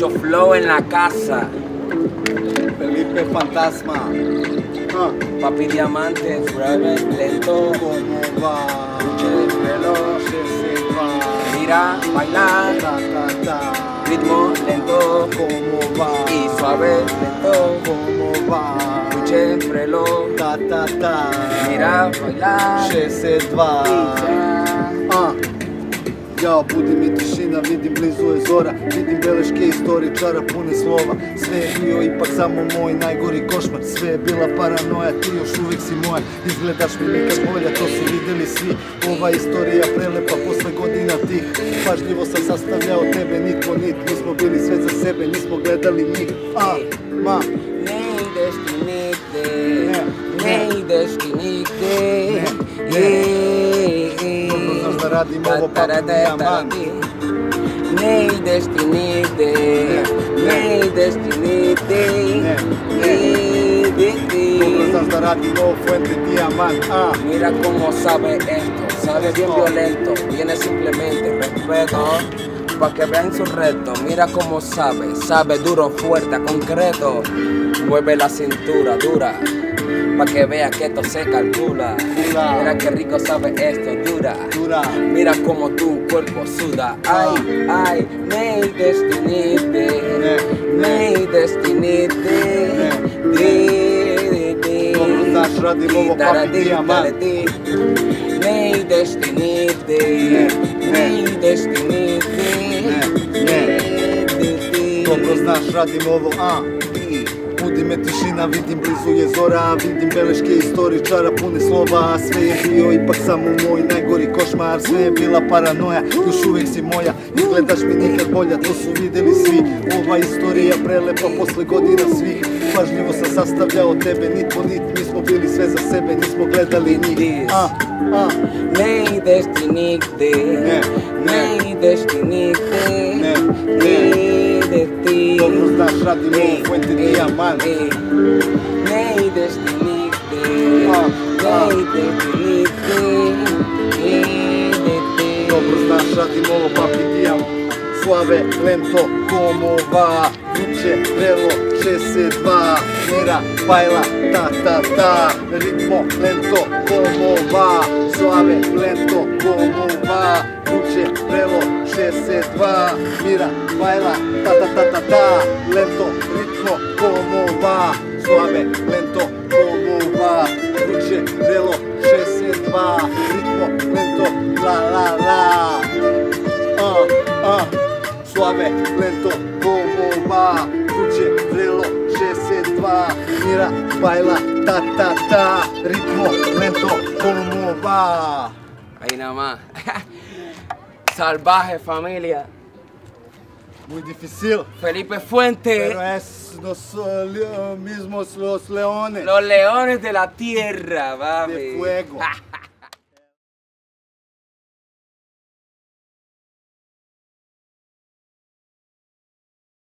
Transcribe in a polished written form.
Mucho flow en la casa. Felipe Fantasma. Papi Diamante, forever, lento. ¿Cómo va? Luche de reloj. Se va. Mira, bailar. Ta, ta, ta. Ritmo lento. ¿Cómo va? Y suave, lento. ¿Cómo va? Luche de reloj. Ta, ta, ta. Mira, bailar. 62. Jao, budi mi tišina, vidim blizu je zora. Vidim beleške istoričara pune slova. Sve je bio ipak samo moj najgori košmar. Sve je bila paranoja, ti još uvijek si moja. Izgledaš mi nikad bolja, to su vidjeli svi. Ova istorija prelepa posle godina tih. Pažljivo sam sastavljao tebe, nit po nit. Mi smo bili sve za sebe, nismo gledali njih. Ne ideš ti nigde, ne ideš ti nigde. Znaš da radim ovo papi Diamant. Ne ideš ti nigde, ne ideš ti nigde. Dobro znaš da radim ovo Fuente Diamant. Mira como sabe esto, sabe bien violento. Viene simplemente respeto, pa' que vean su reto. Mira como sabe, sabe duro, fuerte, concreto. Mueve la cintura dura, pa' que vea que esto se calcula. Mira que rico sabe esto, dura. Mira como tu cuerpo suda. Ay, ay, ne destinite, ne destinite. Dobro znaš radim ovo papi Diamant. Ne destinite, ne destinite. Dobro znaš radim ovo, Budi me tišina, vidim blizu je zora. Vidim beleške istoričara pune slova. Sve je bio ipak samo moj najgori košmar. Sve je bila paranoja, još uvijek si moja. Izgledaš mi nikad bolja, to su vidjeli svi. Ova istorija prelepa posle godina svih. Pažljivo sam sastavljao tebe, nit po nit. Mi smo bili sve za sebe, nismo gledali njih. Ne ideš ti nigde, ne ideš ti nigde. Dobro znaš radim ovo Fuente Diamant. Ne ideš ti nigde, ne ideš ti nigde. Dobro znaš radim ovo papi Diamant. Suave, lento, como va? Luče, vrelo, 62. Mira, baila, ta, ta, ta. Ritmo, lento, como va? Suave, lento, como va? Luče, vrelo, 62. Mira, baila, ta, ta, ta, ta, ta. Lento, ritmo, como va? Suave, lento, como va? Luče, vrelo, 62. Ritmo, lento, la, la, la. Suave, lento, como va? Luče, vrelo, 62. Mira, baila, ta, ta, ta. Ritmo, lento, como va? Ahí nada más. Salvaje, familia. Muy difícil. Felipe Fuente. Pero es los mismos los leones. Los leones de la tierra, papi. De fuego.